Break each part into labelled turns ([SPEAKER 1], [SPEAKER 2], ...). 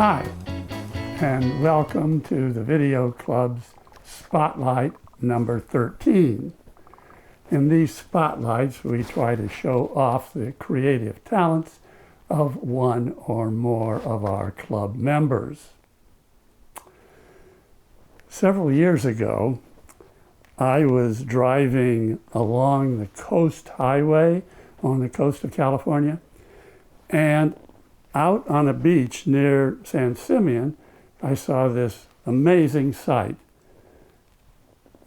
[SPEAKER 1] Hi, and welcome to the Video Club's Spotlight number 13. In these spotlights, we try to show off the creative talents of one or more of our club members. Several years ago, I was driving along the coast highway on the coast of California, and out on a beach near San Simeon, I saw this amazing sight.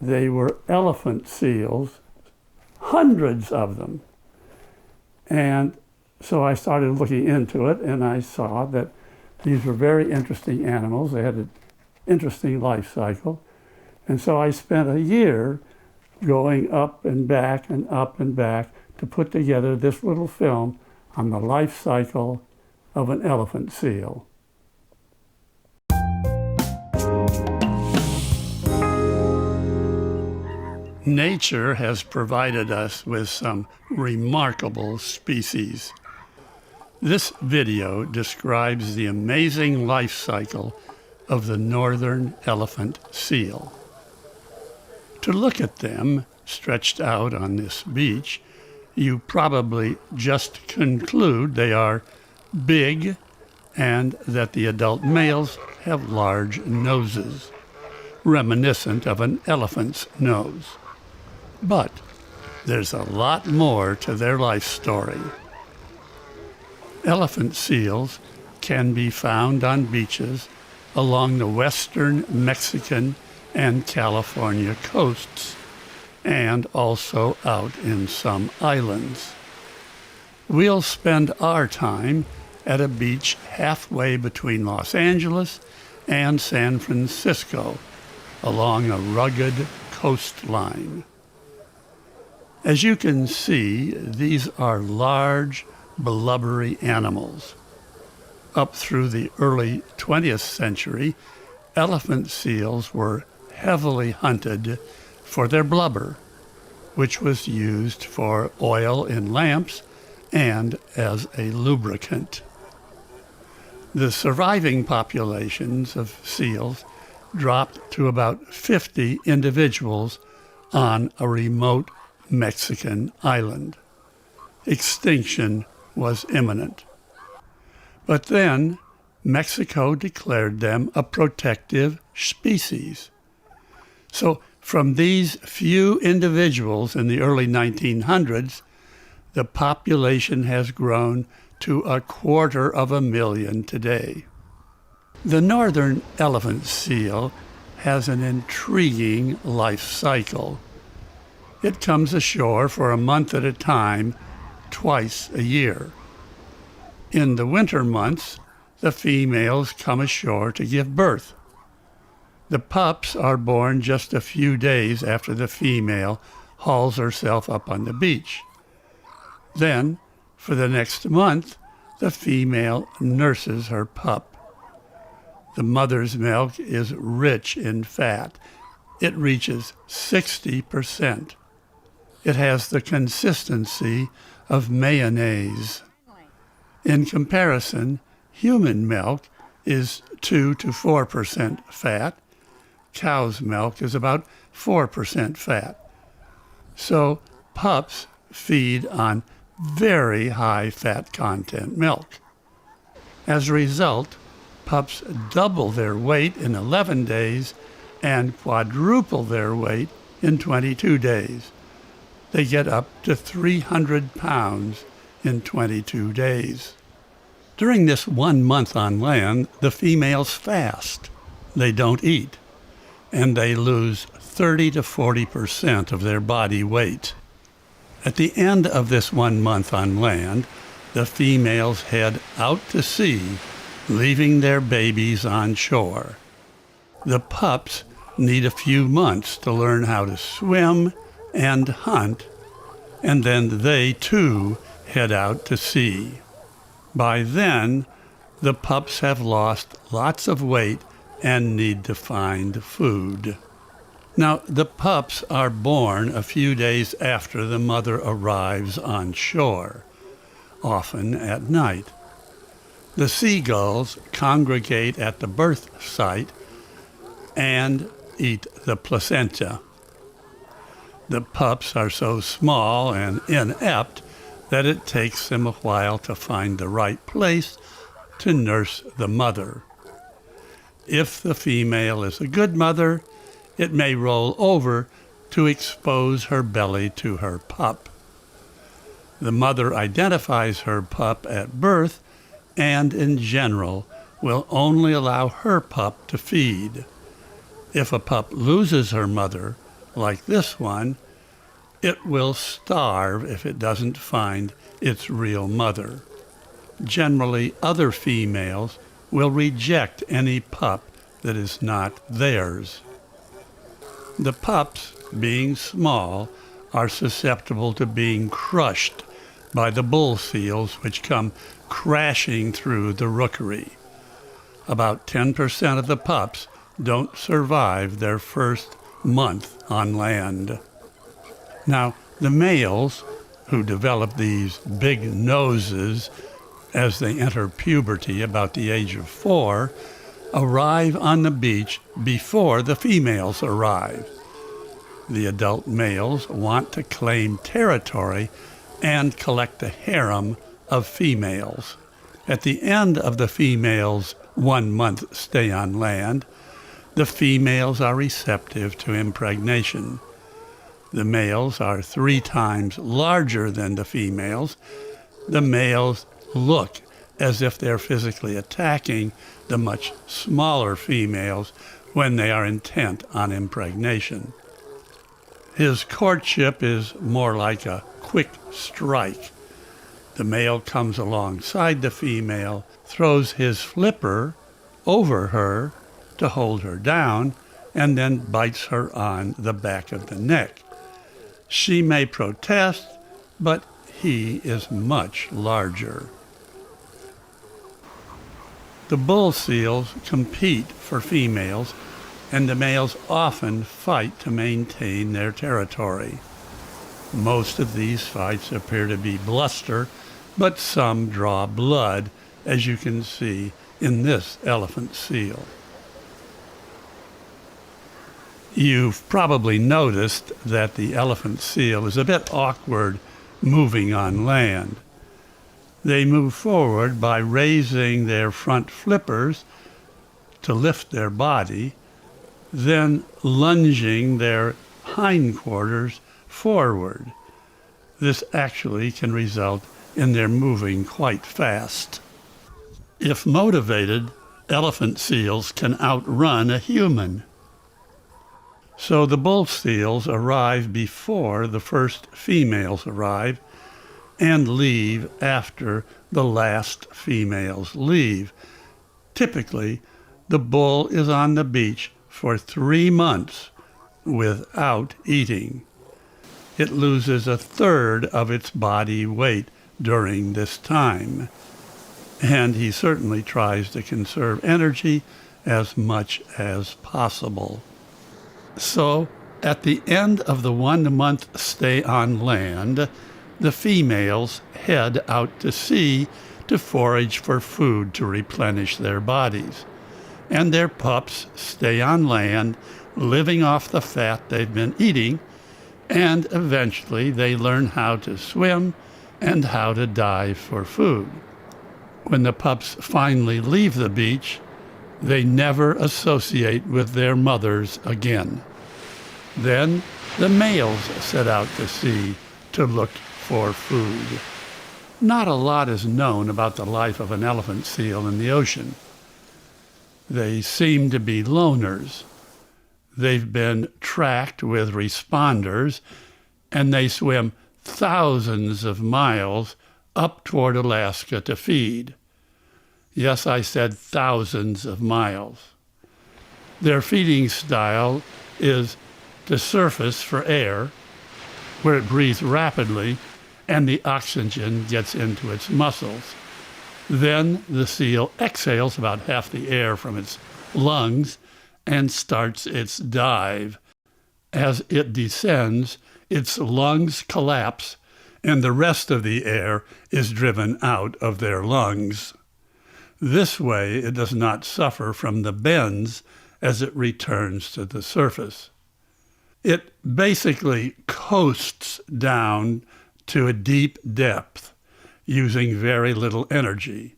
[SPEAKER 1] They were elephant seals, hundreds of them. And so I started looking into it, and I saw that these were very interesting animals. They had an interesting life cycle. And so I spent a year going up and back and up and back to put together this little film on the life cycle of an elephant seal. Nature has provided us with some remarkable species. This video describes the amazing life cycle of the northern elephant seal. To look at them stretched out on this beach, you probably just conclude they are big and that the adult males have large noses, reminiscent of an elephant's nose. But there's a lot more to their life story. Elephant seals can be found on beaches along the western Mexican and California coasts, and also out in some islands. We'll spend our time at a beach halfway between Los Angeles and San Francisco, along a rugged coastline. As you can see, these are large, blubbery animals. Up through the early 20th century, elephant seals were heavily hunted for their blubber, which was used for oil in lamps and as a lubricant. The surviving populations of seals dropped to about 50 individuals on a remote Mexican island. Extinction was imminent. But then Mexico declared them a protective species. So from these few individuals in the early 1900s, the population has grown to 250,000 today. The northern elephant seal has an intriguing life cycle. It comes ashore for a month at a time, twice a year. In the winter months, the females come ashore to give birth. The pups are born just a few days after the female hauls herself up on the beach. Then, for the next month, the female nurses her pup. The mother's milk is rich in fat. It reaches 60%. It has the consistency of mayonnaise. In comparison, human milk is 2 to 4% fat. Cow's milk is about 4% fat. So pups feed on very high fat content milk. As a result, pups double their weight in 11 days and quadruple their weight in 22 days. They get up to 300 pounds in 22 days. During this 1 month on land, the females fast. They don't eat, and they lose 30 to 40% of their body weight. At the end of this 1 month on land, the females head out to sea, leaving their babies on shore. The pups need a few months to learn how to swim and hunt, and then they too head out to sea. By then, the pups have lost lots of weight and need to find food. Now, the pups are born a few days after the mother arrives on shore, often at night. The seagulls congregate at the birth site and eat the placenta. The pups are so small and inept that it takes them a while to find the right place to nurse the mother. If the female is a good mother, it may roll over to expose her belly to her pup. The mother identifies her pup at birth and, in general, will only allow her pup to feed. If a pup loses her mother, like this one, it will starve if it doesn't find its real mother. Generally, other females will reject any pup that is not theirs. The pups, being small, are susceptible to being crushed by the bull seals which come crashing through the rookery. About 10% of the pups don't survive their first month on land. Now, the males, who develop these big noses as they enter puberty about the age of 4, arrive on the beach before the females arrive. The adult males want to claim territory and collect a harem of females. At the end of the females' 1-month stay on land, the females are receptive to impregnation. The males are 3 times larger than the females. The males look as if they're physically attacking the much smaller females when they are intent on impregnation. His courtship is more like a quick strike. The male comes alongside the female, throws his flipper over her to hold her down, and then bites her on the back of the neck. She may protest, but he is much larger. The bull seals compete for females, and the males often fight to maintain their territory. Most of these fights appear to be bluster, but some draw blood, as you can see in this elephant seal. You've probably noticed that the elephant seal is a bit awkward moving on land. They move forward by raising their front flippers to lift their body, then lunging their hindquarters forward. This actually can result in their moving quite fast. If motivated, elephant seals can outrun a human. So the bull seals arrive before the first females arrive and leave after the last females leave. Typically, the bull is on the beach for 3 months without eating. It loses 1/3 of its body weight during this time, and he certainly tries to conserve energy as much as possible. So, at the end of the 1-month stay on land, the females head out to sea to forage for food to replenish their bodies, and their pups stay on land, living off the fat they've been eating, and eventually they learn how to swim and how to dive for food. When the pups finally leave the beach, they never associate with their mothers again. Then the males set out to sea to look for food. Not a lot is known about the life of an elephant seal in the ocean. They seem to be loners. They've been tracked with responders, and they swim thousands of miles up toward Alaska to feed. Yes, I said thousands of miles. Their feeding style is to surface for air, where it breathes rapidly and the oxygen gets into its muscles. Then the seal exhales about half the air from its lungs and starts its dive. As it descends, its lungs collapse and the rest of the air is driven out of their lungs. This way, it does not suffer from the bends as it returns to the surface. It basically coasts down to a deep depth using very little energy.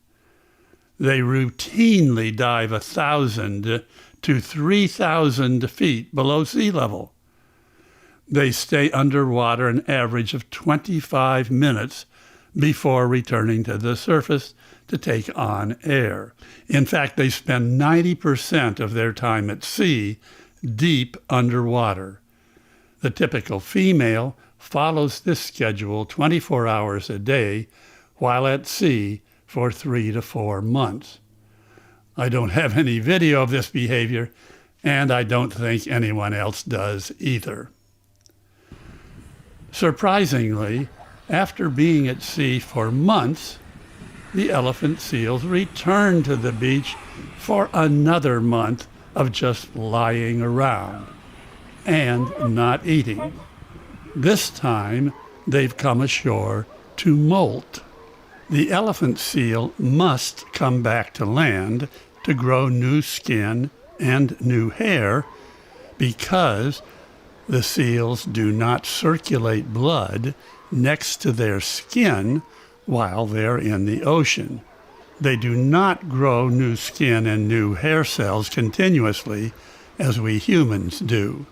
[SPEAKER 1] They routinely dive 1,000 to 3,000 feet below sea level. They stay underwater an average of 25 minutes before returning to the surface to take on air. In fact, they spend 90% of their time at sea, deep underwater. The typical female follows this schedule 24 hours a day while at sea for 3 to 4 months. I don't have any video of this behavior, and I don't think anyone else does either. Surprisingly, after being at sea for months, the elephant seals return to the beach for another month of just lying around and not eating. This time, they've come ashore to molt. The elephant seal must come back to land to grow new skin and new hair because the seals do not circulate blood next to their skin while they're in the ocean. They do not grow new skin and new hair cells continuously as we humans do.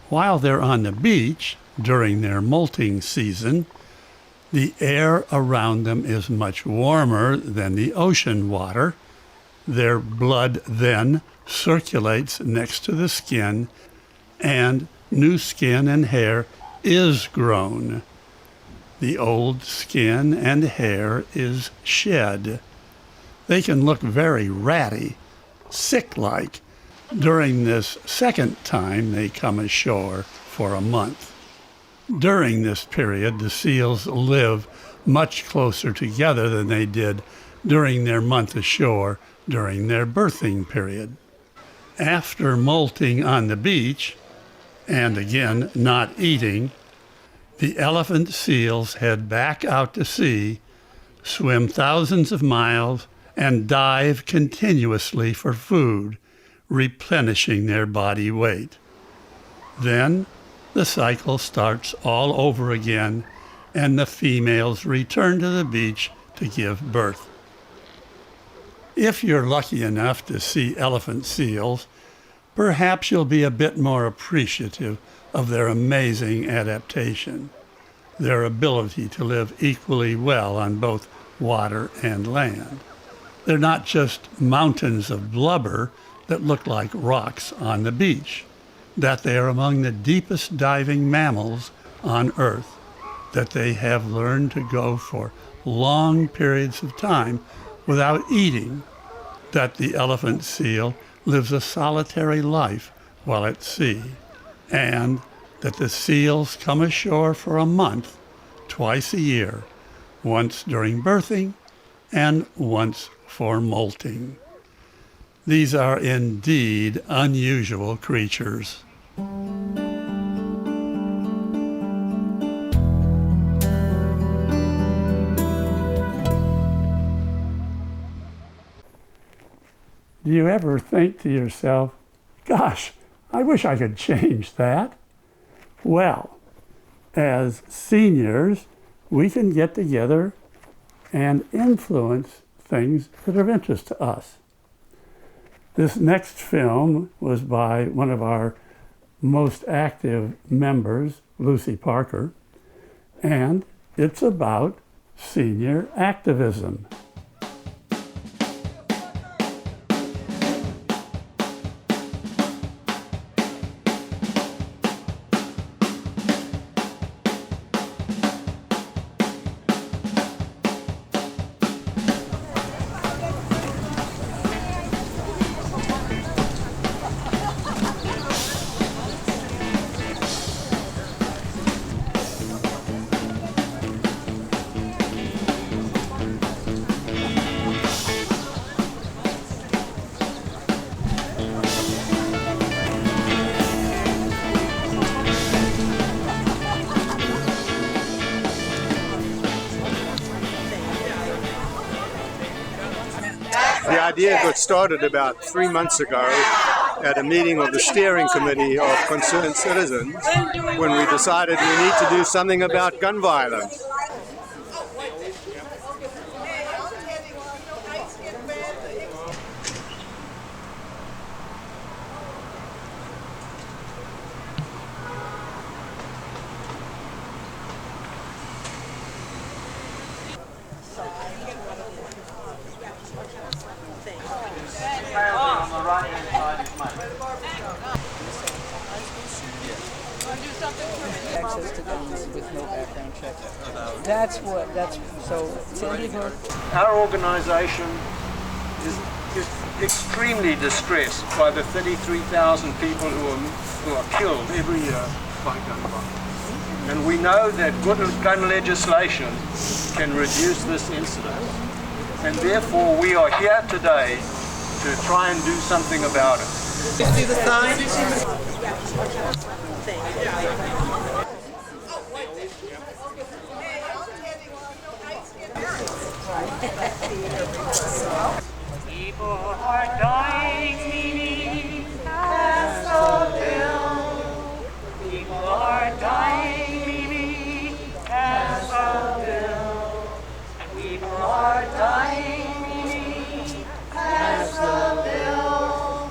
[SPEAKER 1] While they're on the beach during their molting season, the air around them is much warmer than the ocean water. Their blood then circulates next to the skin, and new skin and hair is grown. The old skin and hair is shed. They can look very ratty, sick-like, during this second time they come ashore for a month. During this period, the seals live much closer together than they did during their month ashore during their birthing period. After molting on the beach, and again not eating, the elephant seals head back out to sea, swim thousands of miles, and dive continuously for food, replenishing their body weight. Then the cycle starts all over again, and the females return to the beach to give birth. If you're lucky enough to see elephant seals, perhaps you'll be a bit more appreciative of their amazing adaptation, their ability to live equally well on both water and land. They're not just mountains of blubber that look like rocks on the beach, that they are among the deepest diving mammals on Earth, that they have learned to go for long periods of time without eating, that the elephant seal lives a solitary life while at sea, and that the seals come ashore for a month, twice a year, once during birthing and once for molting. These are indeed unusual creatures. Do you ever think to yourself, gosh, I wish I could change that? Well, as seniors, we can get together and influence things that are of interest to us. This next film was by one of our most active members, Lucy Parker, and it's about senior activism.
[SPEAKER 2] The idea got started about 3 months ago at a meeting of the steering committee of concerned citizens when we decided we need to do something about gun violence.
[SPEAKER 3] On the right hand side is mine.
[SPEAKER 4] Access to guns with no background check. So Sandy Hook.
[SPEAKER 3] Our organization is extremely distressed by the 33,000 people who are killed every year by gun violence. And we know that good gun legislation can reduce this incident. And therefore we are here today to try and do something about it.
[SPEAKER 4] You see the sign?
[SPEAKER 5] People are dying, meaning as a bill. People are dying, meaning as a bill. People are dying, meaning as a bill.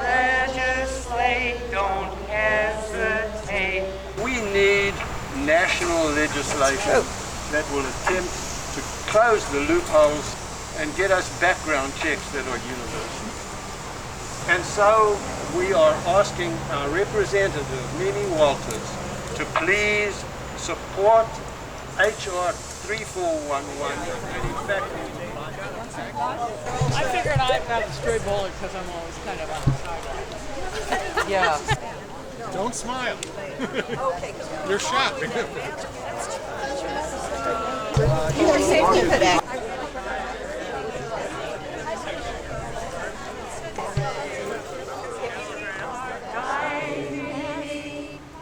[SPEAKER 5] Legislate, don't hesitate.
[SPEAKER 3] We need national legislation that will attempt to close the loopholes and get us background checks that are universal. And so we are asking our representative, Mimi Walters, to please support HR 3411. And in fact,
[SPEAKER 6] I figured I'd have a stray bullet because I'm always kind of on the sideline.
[SPEAKER 4] Yeah.
[SPEAKER 7] Don't smile. You're shot.
[SPEAKER 4] Your safety today.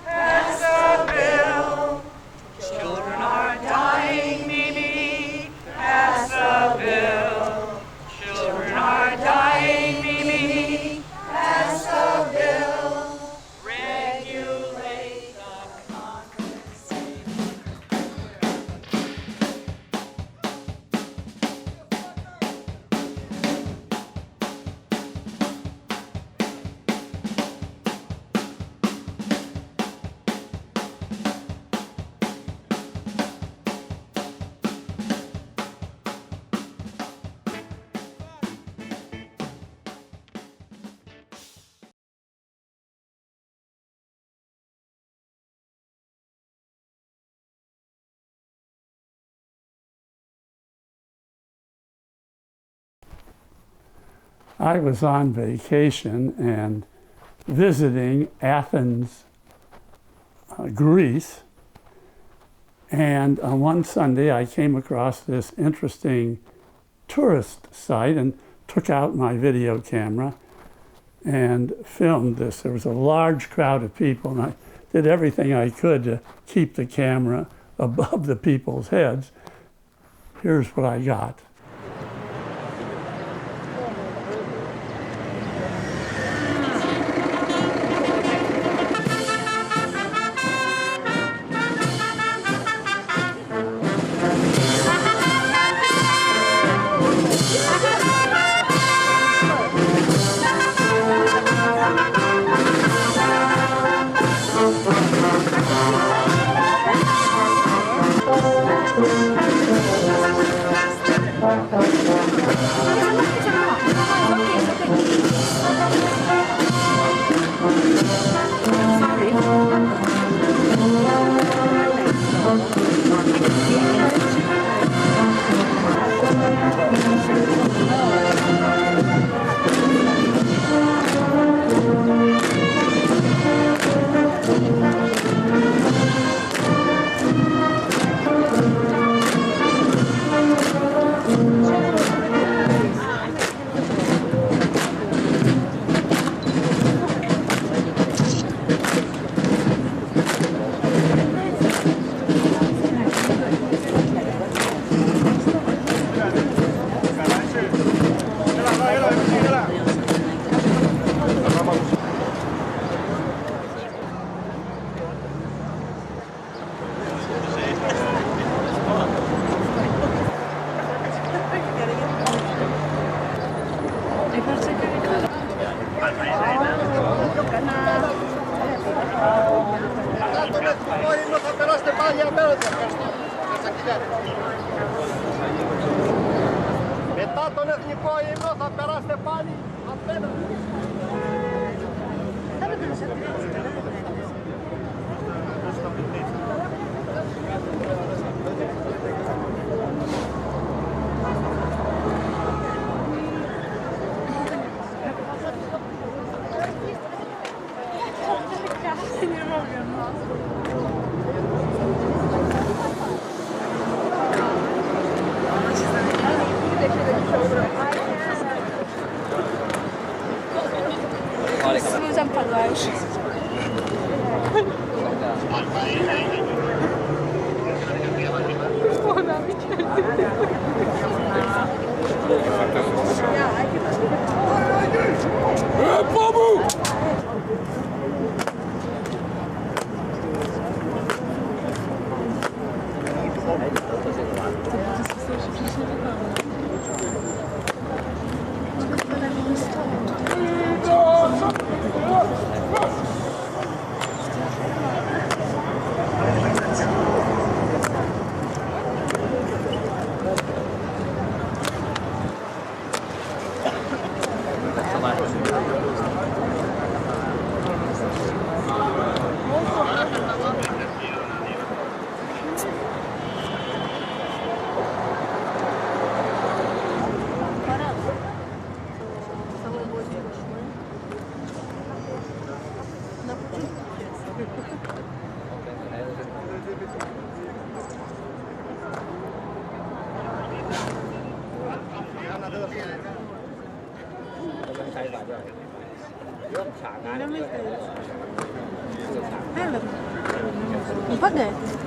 [SPEAKER 5] As a bill. Children are dying, Mimi, as a bill. Children are dying, Mimi, as a bill. Regulate the conversation.
[SPEAKER 1] I was on vacation and visiting Athens, Greece, and on one Sunday I came across this interesting tourist site and took out my video camera and filmed this. There was a large crowd of people and I did everything I could to keep the camera above the people's heads. Here's what I got.
[SPEAKER 3] Θα περάσετε πάλι απέναντι. Μετά τον εθνικό ύμνο θα περάσετε πάλι απέναντι.
[SPEAKER 5] Usam padła już.
[SPEAKER 4] Impact.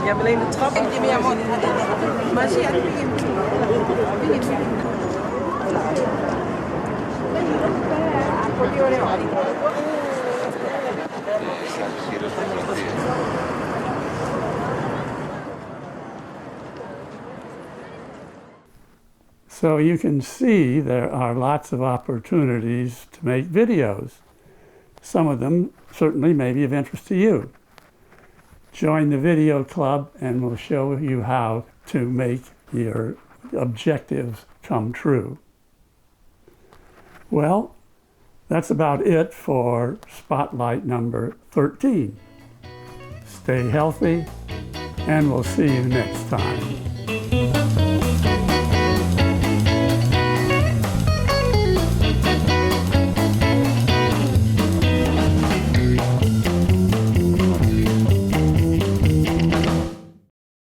[SPEAKER 4] Jeg vil egentlig trappe. Ikke mere mod. Man siger, at
[SPEAKER 1] So you can see there are lots of opportunities to make videos. Some of them certainly may be of interest to you. Join the video club and we'll show you how to make your objectives come true. Well, that's about it for Spotlight number 13. Stay healthy and we'll see you next time.